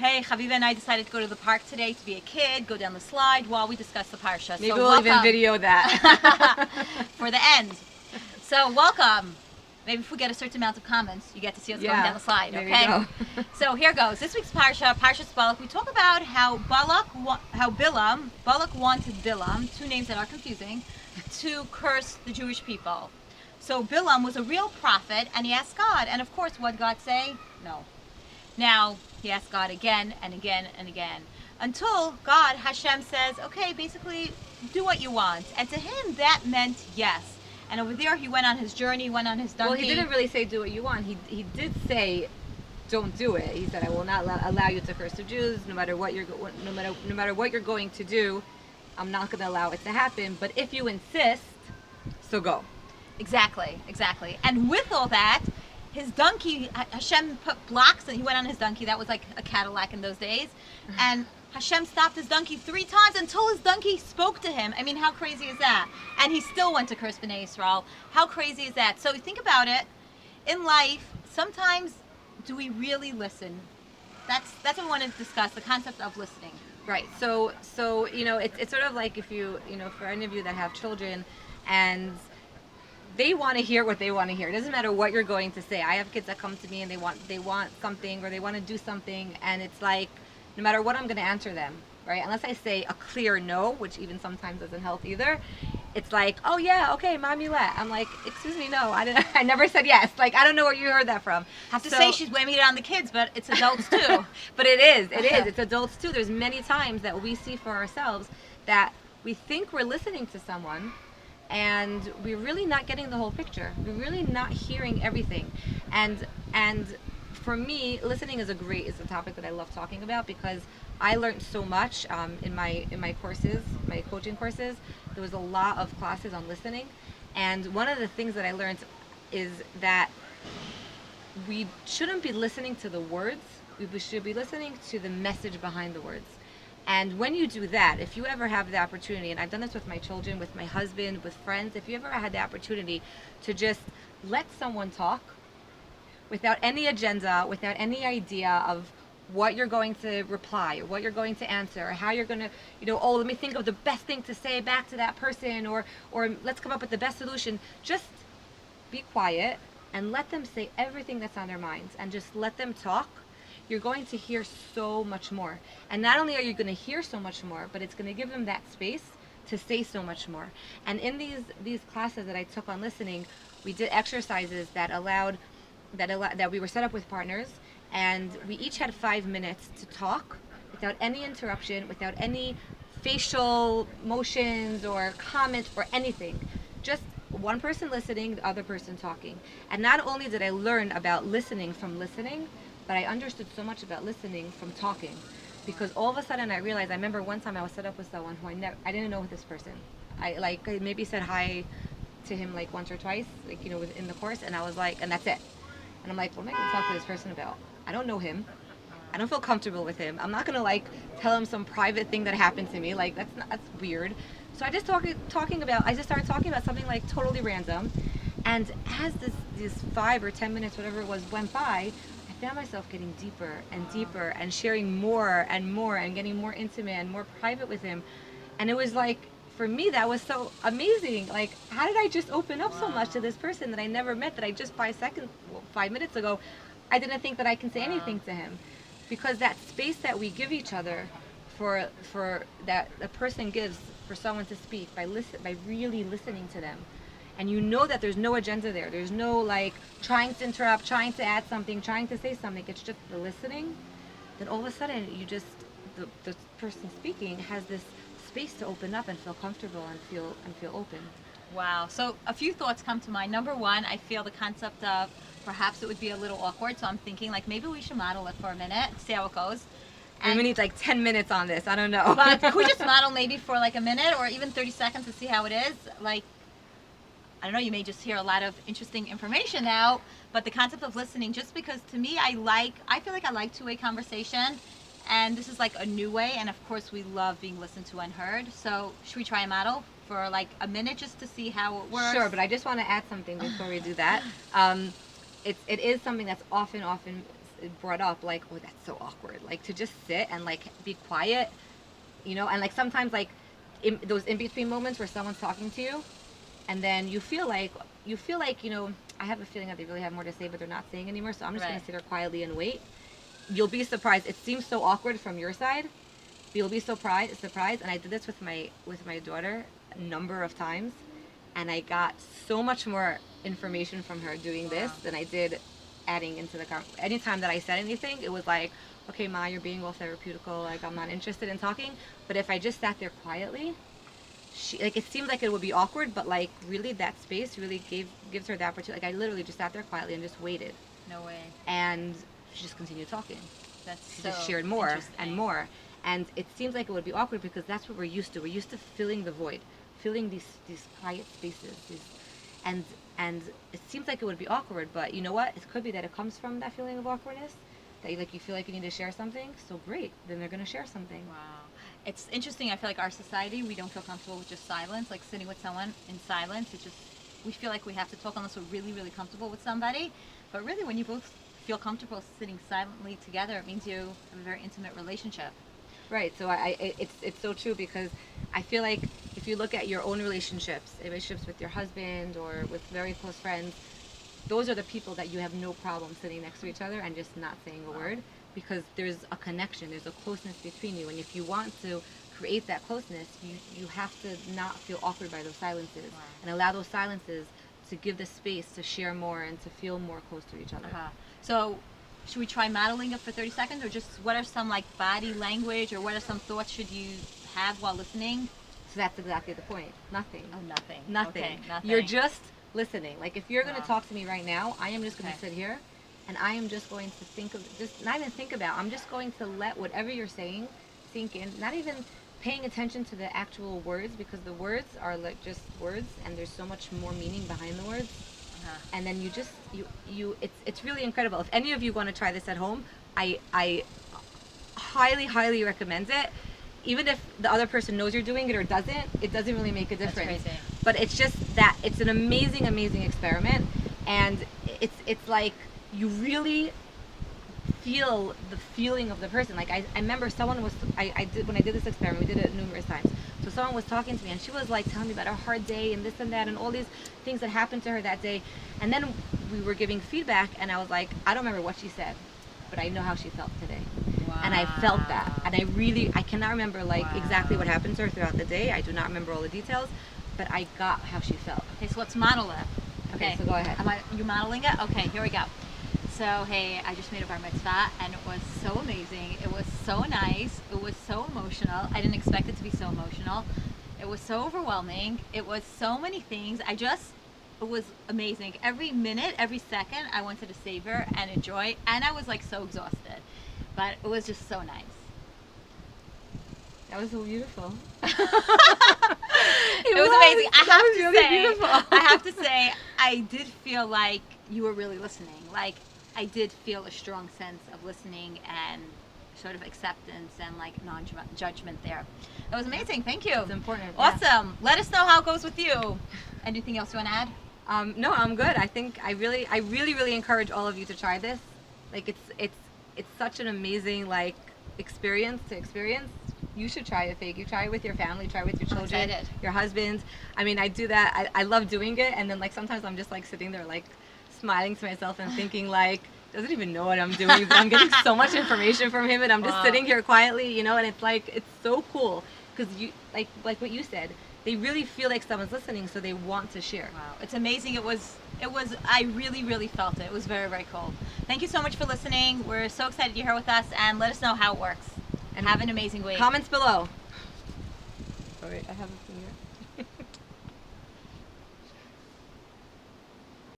Hey, Chaviva and I decided to go to the park today to be a kid, go down the slide while we discuss the Parsha. Maybe we'll even video that. For the end. So welcome. Maybe if we get a certain amount of comments, you get to see us going down the slide, there okay? you go. So here goes. This week's Parsha, Parshas Balak, we talk about how Balak wanted Bilam, two names that are confusing, to curse the Jewish people. So Bilam was a real prophet, and he asked God, and of course, what did God say? No. Now, he asked God again and again and again, until God, Hashem, says, okay, basically, do what you want. And to him, that meant yes. And over there, he went on his journey, went on his donkey. Well, he didn't really say do what you want. He did say, don't do it. He said, I will not allow you to curse the Jews, no matter what you're going to do. I'm not going to allow it to happen. But if you insist, so go. Exactly. And with all that, his donkey, Hashem put blocks, and he went on his donkey. That was like a Cadillac in those days. And Hashem stopped his donkey 3 times until his donkey spoke to him. I mean, how crazy is that? And he still went to curse Bnei Yisrael. How crazy is that? So think about it. In life, sometimes do we really listen? That's what we want to discuss, the concept of listening. Right. So it's sort of like if for any of you that have children and they want to hear what they want to hear. It doesn't matter what you're going to say. I have kids that come to me and they want something, or they want to do something, and it's like, no matter what, I'm going to answer them, right? Unless I say a clear no, which even sometimes doesn't help either. It's like, oh yeah, okay, mommy, let. I'm like, excuse me, no, I never said yes. Like, I don't know where you heard that from. I have to say she's blaming it on the kids, but it's adults too. But it is. It's adults too. There's many times that we see for ourselves that we think we're listening to someone, and we're really not getting the whole picture. We're really not hearing everything. And for me, listening is a topic that I love talking about, because I learned so much in my courses, my coaching courses. There was a lot of classes on listening, and one of the things that I learned is that we shouldn't be listening to the words. We should be listening to the message behind the words. And when you do that, if you ever have the opportunity, and I've done this with my children, with my husband, with friends, if you ever had the opportunity to just let someone talk without any agenda, without any idea of what you're going to reply, or what you're going to answer, or how you're going to, let me think of the best thing to say back to that person, or let's come up with the best solution. Just be quiet and let them say everything that's on their minds, and just let them talk. You're going to hear so much more. And not only are you going to hear so much more, but it's going to give them that space to say so much more. And in these classes that I took on listening, we did exercises that we were set up with partners, and we each had 5 minutes to talk without any interruption, without any facial motions or comments or anything. Just one person listening, the other person talking. And not only did I learn about listening from listening, but I understood so much about listening from talking, because all of a sudden I realized, I remember one time I was set up with someone who I didn't know this person. I maybe said hi to him like once or twice, in the course, and I was like, and that's it. And I'm like, what am I going to talk to this person about? I don't know him. I don't feel comfortable with him. I'm not going to tell him some private thing that happened to me. That's weird. So I just started talking about something totally random. And as these 5 or 10 minutes, whatever it was, went by, I found myself getting deeper and deeper and sharing more and more and getting more intimate and more private with him. And it was for me, that was so amazing. How did I just open up so much to this person that I never met, that I just 5 minutes ago, I didn't think that I can say anything to him? Because that space that we give each other for that a person gives for someone to speak, by really listening to them. And that there's no agenda there. There's no trying to interrupt, trying to add something, trying to say something. It's just the listening. Then all of a sudden, the person speaking has this space to open up and feel comfortable and feel open. Wow. So a few thoughts come to mind. Number one, I feel the concept of perhaps it would be a little awkward. So I'm thinking maybe we should model it for a minute, see how it goes. And we need 10 minutes on this. I don't know. But could we just model maybe for a minute or even 30 seconds to see how it is? I don't know, you may just hear a lot of interesting information now, but the concept of listening, just because to me, I feel like I like two-way conversation, and this is a new way, and of course we love being listened to and heard. So should we try a model for a minute just to see how it works? Sure, but I just want to add something before we do that. It is something that's often brought up like, oh, that's so awkward. Like to just sit and like be quiet, you know, and like sometimes like those in between moments where someone's talking to you, and then you feel like you know, I have a feeling that they really have more to say, but they're not saying anymore. So I'm just gonna sit there quietly and wait. You'll be surprised. It seems so awkward from your side. But you'll be surprised. And I did this with my daughter a number of times, and I got so much more information from her doing this than I did adding into the conversation. Anytime that I said anything, it was like, okay, Ma, you're being all therapeutical. Like I'm not interested in talking. But if I just sat there quietly, she like it seemed like it would be awkward, but like really that space really gives her the opportunity. Like I literally just sat there quietly and just waited. No way. And she just continued talking. She just shared more and more. And it seems like it would be awkward because that's what we're used to. We're used to filling the void, filling these quiet spaces. And it seems like it would be awkward, but you know what? It could be that it comes from that feeling of awkwardness, that you feel like you need to share something. So great, then they're going to share something. Wow. It's interesting. I feel like our society, we don't feel comfortable with just silence, like sitting with someone in silence. It's just, we feel like we have to talk unless we're really, really comfortable with somebody. But really, when you both feel comfortable sitting silently together, it means you have a very intimate relationship. Right. So it's so true, because I feel like if you look at your own relationships with your husband or with very close friends, those are the people that you have no problem sitting next to each other and just not saying a word, because there's a connection, there's a closeness between you. And if you want to create that closeness, you have to not feel awkward by those silences and allow those silences to give the space to share more and to feel more close to each other. So should we try modeling it for 30 seconds, or just what are some like body language, or what are some thoughts should you have while listening? So that's exactly the point. Nothing. Oh, nothing. Nothing. Okay, nothing. You're just listening. Like if you're going to talk to me right now, I am just going to sit here and I am just going to think of, just not even think about, I'm just going to let whatever you're saying sink in, not even paying attention to the actual words, because the words are like just words and there's so much more meaning behind the words. And then you just, it's really incredible. If any of you want to try this at home, I highly, highly recommend it. Even if the other person knows you're doing it or doesn't, it doesn't really make a difference. That's crazy. But it's just that it's an amazing, amazing experiment, and it's like you really feel the feeling of the person. Like I remember someone was, when I did this experiment, we did it numerous times. So someone was talking to me and she was like telling me about her hard day and this and that and all these things that happened to her that day. And then we were giving feedback and I was like, I don't remember what she said, but I know how she felt today. Wow. And I felt that. And I cannot remember like exactly what happened to her throughout the day. I do not remember all the details, but I got how she felt. Okay, so let's model it. Okay, so go ahead. You modeling it? Okay, here we go. So, hey, I just made a bar mitzvah, and it was so amazing. It was so nice. It was so emotional. I didn't expect it to be so emotional. It was so overwhelming. It was so many things. It was amazing. Every minute, every second, I wanted to savor and enjoy, and I was like so exhausted. But it was just so nice. That was so beautiful. It was amazing. I have to say, I did feel like you were really listening. Like, I did feel a strong sense of listening and sort of acceptance and like non-judgment there. That was amazing. Thank you. It's important. Awesome. Yeah. Let us know how it goes with you. Anything else you want to add? No, I'm good. I think I really encourage all of you to try this. Like it's such an amazing like experience to experience. You should try it, Faigy. Try it with your family. Try it with your children, your husbands. I mean, I do that. I love doing it, and then like sometimes I'm just like sitting there like smiling to myself and thinking like, doesn't even know what I'm doing. I'm getting so much information from him, and I'm just sitting here quietly, you know. And it's like it's so cool because you like what you said. They really feel like someone's listening, so they want to share. Wow, it's amazing. It was. I really felt it. It was very, very cool. Thank you so much for listening. We're so excited you're here with us, and let us know how it works. And have an amazing week. Comments below. All right, I have a finger.